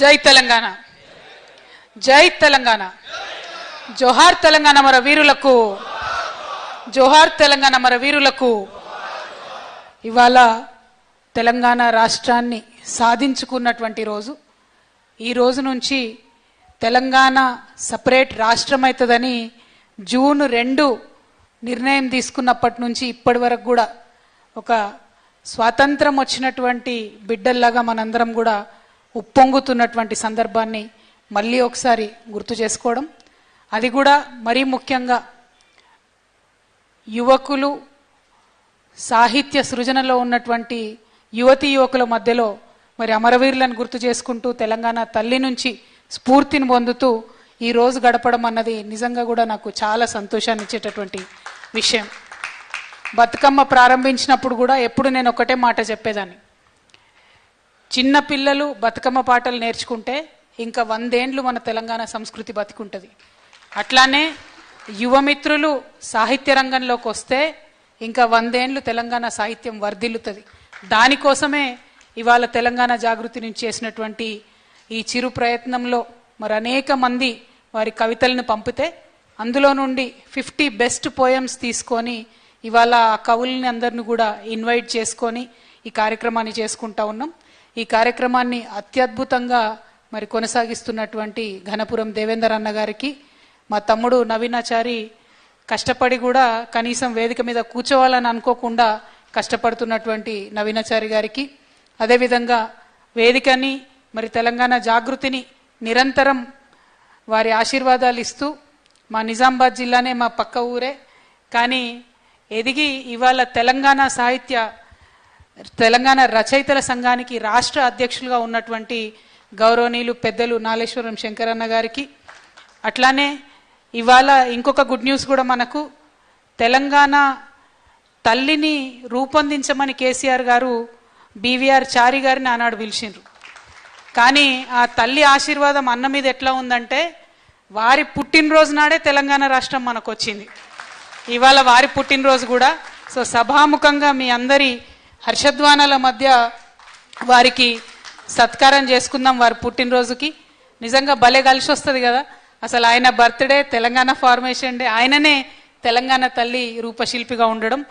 జై తెలంగాణ, జై తెలంగాణ, జోహార్ తెలంగాణ మన వీరులకు, జోహార్ తెలంగాణ మన వీరులకు. ఇవాళ తెలంగాణ రాష్ట్రాన్ని సాధించుకున్నటువంటి రోజు. ఈ రోజు నుంచి తెలంగాణ సపరేట్ రాష్ట్రం అవుతుందని జూన్ 2 నిర్ణయం తీసుకున్నప్పటి నుంచి ఇప్పటి వరకు కూడా ఒక స్వాతంత్రం వచ్చినటువంటి బిడ్డల్లాగా మనందరం కూడా ఉప్పొంగుతున్నటువంటి సందర్భాన్ని మళ్ళీ ఒకసారి గుర్తు చేసుకోవడం, అది కూడా మరీ ముఖ్యంగా యువకులు సాహిత్య సృజనలో ఉన్నటువంటి యువతీ యువకుల మధ్యలో మరి అమరవీరులను గుర్తు చేసుకుంటూ తెలంగాణ తల్లి నుంచి స్ఫూర్తిని పొందుతూ ఈ రోజు గడపడం అన్నది నిజంగా కూడా నాకు చాలా సంతోషాన్ని ఇచ్చేటటువంటి విషయం. బతుకమ్మ ప్రారంభించినప్పుడు కూడా ఎప్పుడు నేను ఒకటే మాట చెప్పేదాన్ని, చిన్న పిల్లలు బతుకమ్మ పాటలు నేర్చుకుంటే ఇంకా 100 ఏండ్లు మన తెలంగాణ సంస్కృతి బతికుంటుంది. అట్లానే యువమిత్రులు సాహిత్య రంగంలోకి వస్తే ఇంకా 100 ఏండ్లు తెలంగాణ సాహిత్యం వర్ధిల్లుతుంది. దానికోసమే ఇవాళ తెలంగాణ జాగృతి నుంచి చేసినటువంటి ఈ చిరు ప్రయత్నంలో మరి అనేక మంది వారి కవితలను పంపితే అందులో నుండి 50 బెస్ట్ పోయమ్స్ తీసుకొని ఇవాళ ఆ కవుల్ని అందరిని కూడా ఇన్వైట్ చేసుకొని ఈ కార్యక్రమాన్ని చేసుకుంటా ఉన్నాం. ఈ కార్యక్రమాన్ని అత్యద్భుతంగా మరి కొనసాగిస్తున్నటువంటి ఘనపురం దేవేందర్ అన్న గారికి, మా తమ్ముడు నవీనాచారి కష్టపడి కూడా కనీసం వేదిక మీద కూర్చోవాలని అనుకోకుండా కష్టపడుతున్నటువంటి నవీనాచారి గారికి, అదేవిధంగా వేదికని మరి తెలంగాణ జాగృతిని నిరంతరం వారి ఆశీర్వాదాలు ఇస్తూ, మా నిజామాబాద్ జిల్లానే మా పక్క ఊరే కానీ ఎదిగి ఇవాళ తెలంగాణ రచయితల సంఘానికి రాష్ట్ర అధ్యక్షులుగా ఉన్నటువంటి గౌరవనీయులు పెద్దలు నాలేశ్వరం శంకరన్న గారికి, అట్లానే ఇవాళ ఇంకొక గుడ్ న్యూస్ కూడా మనకు, తెలంగాణ తల్లిని రూపొందించమని కేసీఆర్ గారు బీవీఆర్ చారి గారిని ఆనాడు పిలిచిండ్రు. కానీ ఆ తల్లి ఆశీర్వాదం అన్న మీద ఎట్లా ఉందంటే వారి పుట్టినరోజు నాడే తెలంగాణ రాష్ట్రం మనకు వచ్చింది. ఇవాళ వారి పుట్టినరోజు కూడా. సో సభాముఖంగా మీ అందరి హర్షధ్వానాల మధ్య వారికి సత్కారం చేసుకుందాం వారి పుట్టినరోజుకి. నిజంగా భలే కలిసి వస్తుంది కదా, అసలు ఆయన బర్త్డే, తెలంగాణ ఫార్మేషన్ డే, ఆయననే తెలంగాణ తల్లి రూపశిల్పిగా ఉండడం.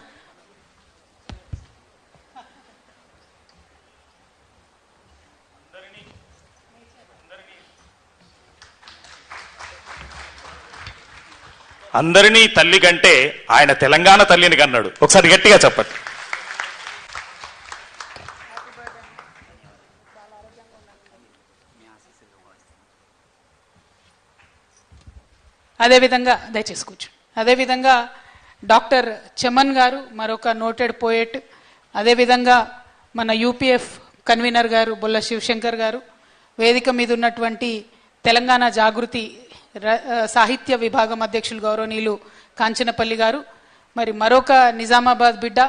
అందరినీ తల్లి కంటే ఆయన తెలంగాణ తల్లిని కన్నాడు. ఒకసారి గట్టిగా చెప్పండి. అదేవిధంగా దయచేసి కూర్చోండి. అదేవిధంగా డాక్టర్ చమన్ గారు మరొక నోటెడ్ పోయెట్, అదేవిధంగా మన యూపీఎఫ్ కన్వీనర్ గారు బొల్ల శివశంకర్ గారు, వేదిక మీద ఉన్నటువంటి తెలంగాణ జాగృతి సాహిత్య విభాగం అధ్యక్షులు గౌరవనీయులు కాంచనపల్లి గారు, మరి మరొక నిజామాబాద్ బిడ్డ,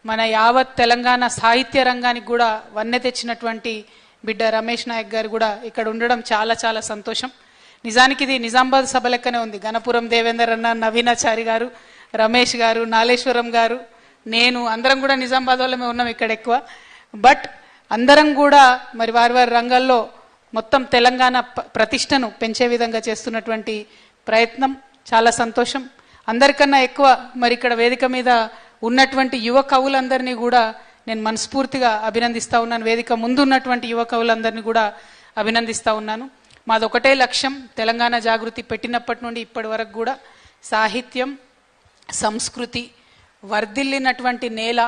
మన యావత్ తెలంగాణ సాహిత్య రంగానికి కూడా వన్నె తెచ్చినటువంటి బిడ్డ రమేష్ నాయక్ గారు కూడా ఇక్కడ ఉండడం చాలా చాలా సంతోషం. నిజానికి ఇది నిజామాబాద్ సభ లెక్కనే ఉంది. ఘనపురం దేవేందర్ అన్న, నవీనాచారి గారు, రమేష్ గారు, నాలేశ్వరం గారు, నేను అందరం కూడా నిజామాబాద్ వాళ్ళమే ఉన్నాం ఇక్కడ ఎక్కువ. బట్ అందరం కూడా మరి వారి వారి రంగాల్లో మొత్తం తెలంగాణ ప్రతిష్టను పెంచే విధంగా చేస్తున్నటువంటి ప్రయత్నం చాలా సంతోషం. అందరికన్నా ఎక్కువ మరి ఇక్కడ వేదిక మీద ఉన్నటువంటి యువ కవులందరినీ కూడా నేను మనస్ఫూర్తిగా అభినందిస్తూ ఉన్నాను. వేదిక ముందు ఉన్నటువంటి యువ కవులందరినీ కూడా అభినందిస్తూ ఉన్నాను. మాది ఒకటే లక్ష్యం, తెలంగాణ జాగృతి పెట్టినప్పటి నుండి ఇప్పటి వరకు కూడా సాహిత్యం సంస్కృతి వర్ధిల్లినటువంటి నేల,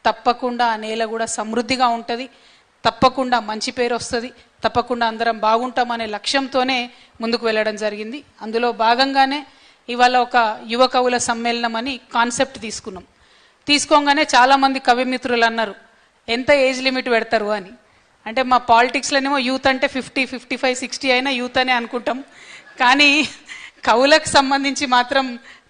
తప్పకుండా ఆ నేల కూడా సమృద్ధిగా ఉంటుంది, తప్పకుండా మంచి పేరు వస్తుంది, తప్పకుండా అందరం బాగుంటామనే లక్ష్యంతోనే ముందుకు వెళ్ళడం జరిగింది. అందులో భాగంగానే ఇవాళ ఒక యువ కవుల సమ్మేళనం అని కాన్సెప్ట్ తీసుకున్నాం. తీసుకోగానే చాలామంది కవిమిత్రులు అన్నారు ఎంత ఏజ్ లిమిట్ పెడతారు అని. అంటే మా పాలిటిక్స్లోనేమో యూత్ అంటే 50, 55, 60 అయినా యూత్ అనే అనుకుంటాం, కానీ కవులకు సంబంధించి మాత్రం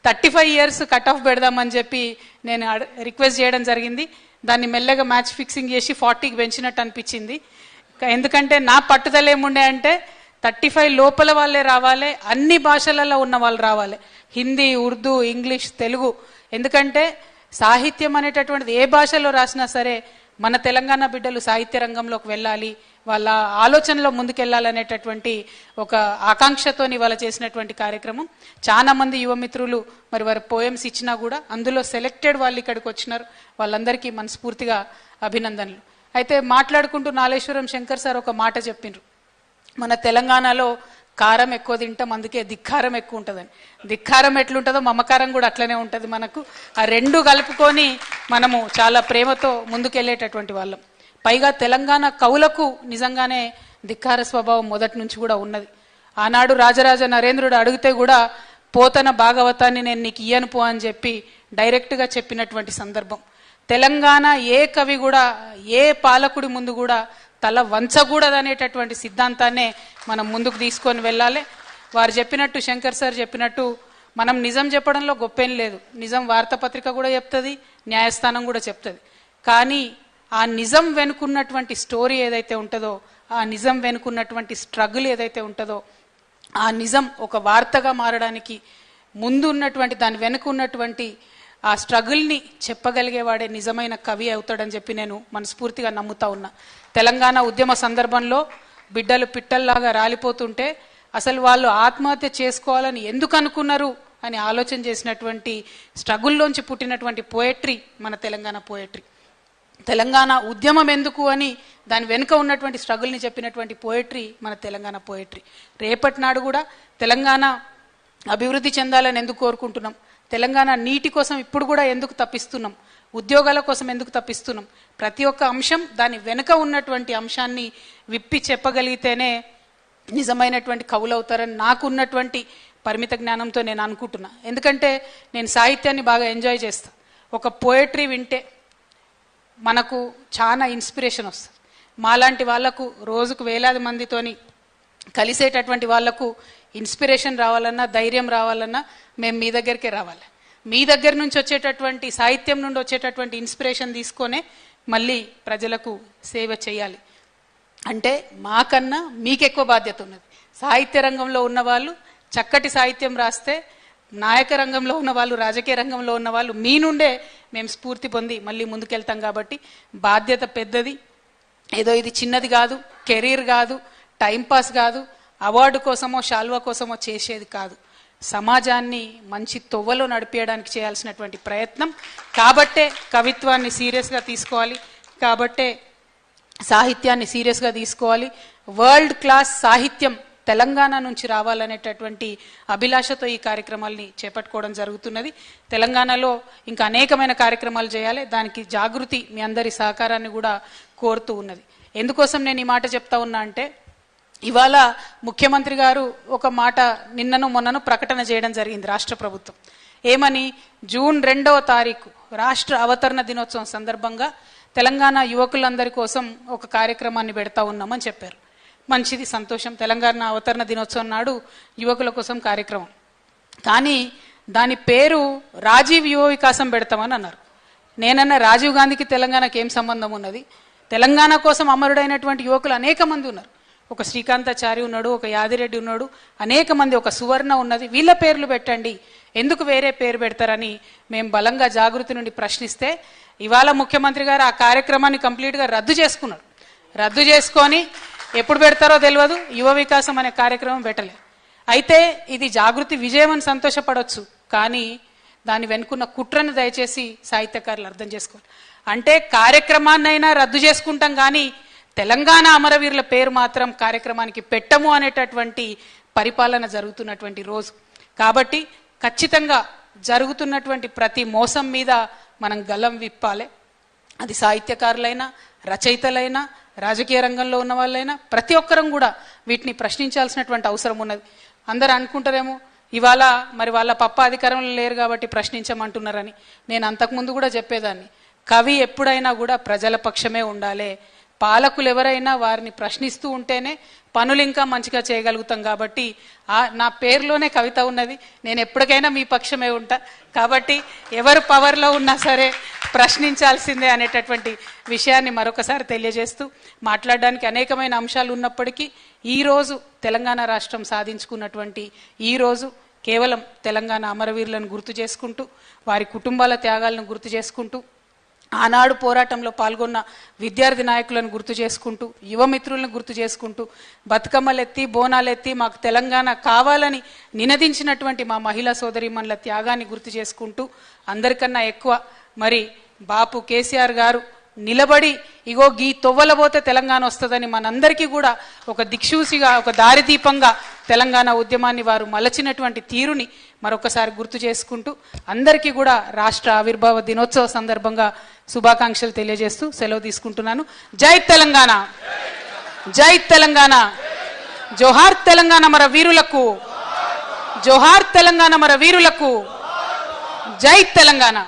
35 years కట్ ఆఫ్ పెడదామని చెప్పి నేను రిక్వెస్ట్ చేయడం జరిగింది. దాన్ని మెల్లగా మ్యాచ్ ఫిక్సింగ్ చేసి 40కి పెంచినట్టు అనిపించింది. ఎందుకంటే నా పట్టుదల ఏముండే అంటే 35 లోపల వాళ్ళే రావాలి, అన్ని భాషలలో ఉన్న వాళ్ళు రావాలి, హిందీ, ఉర్దూ, ఇంగ్లీష్, తెలుగు. ఎందుకంటే సాహిత్యం అనేటటువంటిది ఏ భాషలో రాసినా సరే మన తెలంగాణ బిడ్డలు సాహిత్య రంగంలోకి వెళ్ళాలి, వాళ్ళ ఆలోచనలో ముందుకెళ్లాలనేటటువంటి ఒక ఆకాంక్షతోని వాళ్ళ చేసినటువంటి కార్యక్రమం. చాలా మంది యువమిత్రులు మరి వారి పోయమ్స్ ఇచ్చినా కూడా అందులో సెలెక్టెడ్ వాళ్ళు ఇక్కడికి వచ్చినారు. వాళ్ళందరికీ మనస్ఫూర్తిగా అభినందనలు. అయితే మాట్లాడుకుంటూ నాలేశ్వరం శంకర్ సార్ ఒక మాట చెప్పిండ్రు, మన తెలంగాణలో కారం ఎక్కువ తింటాం, అందుకే ధిక్కారం ఎక్కువ ఉంటుందని. ధిక్కారం ఎట్లుంటుందో మమకారం కూడా అట్లనే ఉంటుంది మనకు. ఆ రెండు కలుపుకొని మనము చాలా ప్రేమతో ముందుకెళ్ళేటటువంటి వాళ్ళం. పైగా తెలంగాణ కవులకు నిజంగానే ధిక్కార స్వభావం మొదటి నుంచి కూడా ఉన్నది. ఆనాడు రాజరాజ నరేంద్రుడు అడిగితే కూడా పోతన భాగవతాన్ని నేను నీకు ఇయ్యను పో అని చెప్పి డైరెక్ట్గా చెప్పినటువంటి సందర్భం. తెలంగాణ ఏ కవి కూడా ఏ పాలకుడి ముందు కూడా తల వంచకూడదు అనేటటువంటి సిద్ధాంతాన్నే మనం ముందుకు తీసుకొని వెళ్ళాలి. వారు చెప్పినట్టు, శంకర్ సార్ చెప్పినట్టు, మనం నిజం చెప్పడంలో గొప్పేం లేదు. నిజం వార్తాపత్రిక కూడా చెప్తుంది, న్యాయస్థానం కూడా చెప్తుంది. కానీ ఆ నిజం వెనుకున్నటువంటి స్టోరీ ఏదైతే ఉంటుందో, ఆ నిజం వెనుకున్నటువంటి స్ట్రగుల్ ఏదైతే ఉంటుందో, ఆ నిజం ఒక వార్తగా మారడానికి ముందు ఉన్నటువంటి దాని వెనుక ఉన్నటువంటి ఆ స్ట్రగుల్ని చెప్పగలిగేవాడే నిజమైన కవి అవుతాడని చెప్పి నేను మనస్ఫూర్తిగా నమ్ముతా ఉన్నా. తెలంగాణ ఉద్యమ సందర్భంలో బిడ్డలు పిట్టల్లాగా రాలిపోతుంటే అసలు వాళ్ళు ఆత్మహత్య చేసుకోవాలని ఎందుకు అనుకున్నారు అని ఆలోచన చేసినటువంటి స్ట్రగుల్లోంచి పుట్టినటువంటి పోయట్రీ మన తెలంగాణ పోయట్రీ. తెలంగాణ ఉద్యమం ఎందుకు అని దాని వెనుక ఉన్నటువంటి స్ట్రగుల్ని చెప్పినటువంటి పోయట్రీ మన తెలంగాణ పోయట్రీ. రేపటి నాడు కూడా తెలంగాణ అభివృద్ధి చెందాలని ఎందుకు కోరుకుంటున్నాం, తెలంగాణ నీటి కోసం ఇప్పుడు కూడా ఎందుకు తప్పిస్తున్నాం, ఉద్యోగాల కోసం ఎందుకు తప్పిస్తున్నాం, ప్రతి ఒక్క అంశం దాని వెనుక ఉన్నటువంటి అంశాన్ని విప్పి చెప్పగలిగితేనే నిజమైనటువంటి కవులు అవుతారని నాకున్నటువంటి పరిమిత జ్ఞానంతో నేను అనుకుంటున్నా. ఎందుకంటే నేను సాహిత్యాన్ని బాగా ఎంజాయ్ చేస్తా. ఒక పోయట్రీ వింటే మనకు చాలా ఇన్స్పిరేషన్ వస్తుంది. మాలాంటి వాళ్లకు రోజుకు వేలాది మందితోని కలిసేటటువంటి వాళ్లకు ఇన్స్పిరేషన్ రావాలన్నా, ధైర్యం రావాలన్నా మేము మీ దగ్గరికే రావాలి. మీ దగ్గర నుంచి వచ్చేటటువంటి సాహిత్యం నుండి వచ్చేటటువంటి ఇన్స్పిరేషన్ తీసుకొనే మళ్ళీ ప్రజలకు సేవ చేయాలి. అంటే మాకన్నా మీకెక్కువ బాధ్యత ఉన్నది. సాహిత్య రంగంలో ఉన్నవాళ్ళు చక్కటి సాహిత్యం రాస్తే, నాయక రంగంలో ఉన్నవాళ్ళు, రాజకీయ రంగంలో ఉన్నవాళ్ళు మీ నుండే మేము స్ఫూర్తి పొంది మళ్ళీ ముందుకెళ్తాం. కాబట్టి బాధ్యత పెద్దది. ఏదో ఇది చిన్నది కాదు, కెరీర్ కాదు, టైంపాస్ కాదు, అవార్డు కోసమో శాల్వా కోసమో చేసేది కాదు. సమాజాన్ని మంచి తొవ్వలో నడిపేయడానికి చేయాల్సినటువంటి ప్రయత్నం. కాబట్టే కవిత్వాన్ని సీరియస్గా తీసుకోవాలి, కాబట్టే సాహిత్యాన్ని సీరియస్గా తీసుకోవాలి. వరల్డ్ క్లాస్ సాహిత్యం తెలంగాణ నుంచి రావాలనేటటువంటి అభిలాషతో ఈ కార్యక్రమాల్ని చేపట్టుకోవడం జరుగుతున్నది. తెలంగాణలో ఇంకా అనేకమైన కార్యక్రమాలు చేయాలి. దానికి జాగృతి మీ అందరి సహకారాన్ని కూడా కోరుతూ ఉన్నది. ఎందుకోసం నేను ఈ మాట చెప్తా ఉన్నా అంటే, ఇవాళ ముఖ్యమంత్రి గారు ఒక మాట నిన్నను మొన్నను ప్రకటన చేయడం జరిగింది రాష్ట్ర ప్రభుత్వం. ఏమని, జూన్ 2వ తారీఖు రాష్ట్ర అవతరణ దినోత్సవం సందర్భంగా తెలంగాణ యువకులందరి కోసం ఒక కార్యక్రమాన్ని పెడతా ఉన్నామని చెప్పారు. మంచిది, సంతోషం. తెలంగాణ అవతరణ దినోత్సవం నాడు యువకుల కోసం కార్యక్రమం. కానీ దాని పేరు రాజీవ్ యువ వికాసం పెడతామని అన్నారు. నేనన్నా రాజీవ్ గాంధీకి తెలంగాణకి ఏం సంబంధం ఉన్నది? తెలంగాణ కోసం అమరుడైనటువంటి యువకులు అనేక మంది ఉన్నారు. ఒక శ్రీకాంతాచారి ఉన్నాడు, ఒక యాదిరెడ్డి ఉన్నాడు, అనేక మంది, ఒక సువర్ణ ఉన్నది. వీళ్ళ పేర్లు పెట్టండి, ఎందుకు వేరే పేరు పెడతారని మేము బలంగా జాగృతి నుండి ప్రశ్నిస్తే ఇవాళ ముఖ్యమంత్రి గారు ఆ కార్యక్రమాన్ని కంప్లీట్గా రద్దు చేసుకున్నాడు. రద్దు చేసుకొని ఎప్పుడు పెడతారో తెలియదు, యువ వికాసం అనే కార్యక్రమం పెట్టలేదు. అయితే ఇది జాగృతి విజయం అని సంతోషపడవచ్చు, కానీ దాని వెనుకున్న కుట్రను దయచేసి సాహిత్యకారులు అర్థం చేసుకోవాలి. అంటే కార్యక్రమాన్నైనా రద్దు చేసుకుంటాం కానీ తెలంగాణ అమరవీరుల పేరు మాత్రం కార్యక్రమానికి పెట్టము అనేటటువంటి పరిపాలన జరుగుతున్నటువంటి రోజు. కాబట్టి ఖచ్చితంగా జరుగుతున్నటువంటి ప్రతి మోసం మీద మనం గలం విప్పాలి. అది సాహిత్యకారులైనా, రచయితలైనా, రాజకీయ రంగంలో ఉన్న వాళ్ళైనా ప్రతి ఒక్కరం కూడా వీటిని ప్రశ్నించాల్సినటువంటి అవసరం ఉన్నది. అందరూ అనుకుంటారేమో ఇవాళ మరి వాళ్ళ పప్ప అధికారంలో లేరు కాబట్టి ప్రశ్నించమంటున్నారని. నేను అంతకుముందు కూడా చెప్పేదాన్ని, కవి ఎప్పుడైనా కూడా ప్రజల పక్షమే ఉండాలి. పాలకులు ఎవరైనా వారిని ప్రశ్నిస్తూ ఉంటేనే పనులు ఇంకా మంచిగా చేయగలుగుతాం. కాబట్టి నా పేరులోనే కవిత ఉన్నది, నేను ఎప్పటికైనా మీ పక్షమే ఉంటా. కాబట్టి ఎవరు పవర్లో ఉన్నా సరే ప్రశ్నించాల్సిందే అనేటటువంటి విషయాన్ని మరొకసారి తెలియజేస్తూ, మాట్లాడడానికి అనేకమైన అంశాలు ఉన్నప్పటికీ ఈరోజు తెలంగాణ రాష్ట్రం సాధించుకున్నటువంటి ఈరోజు కేవలం తెలంగాణ అమరవీరులను గుర్తు చేసుకుంటూ, వారి కుటుంబాల త్యాగాలను గుర్తు చేసుకుంటూ, ఆనాడు పోరాటంలో పాల్గొన్న విద్యార్థి నాయకులను గుర్తు చేసుకుంటూ యువమిత్రులను గుర్తు చేసుకుంటూ బతుకమ్మలెత్తి బోనాలెత్తి మాకు తెలంగాణ కావాలని నినదించినటువంటి మా మహిళా సోదరీమణుల త్యాగాన్ని గుర్తు చేసుకుంటూ అందరికన్నా ఎక్కువ మరి బాపు కేసీఆర్ గారు నిలబడి ఇగో గీ తొవ్వల పోతే తెలంగాణ వస్తుందని మనందరికీ కూడా ఒక దిక్సూసిగా ఒక దారిదీపంగా తెలంగాణ ఉద్యమాన్ని వారు మలచినటువంటి తీరుని మరొకసారి గుర్తు చేసుకుంటూ అందరికీ కూడా రాష్ట్ర ఆవిర్భావ దినోత్సవ సందర్భంగా శుభాకాంక్షలు తెలియజేస్తూ సెలవు తీసుకుంటున్నాను. జై తెలంగాణ, జై తెలంగాణ, జోహార్ తెలంగాణ మన వీరులకు, జోహార్ తెలంగాణ మన వీరులకు, జై తెలంగాణ.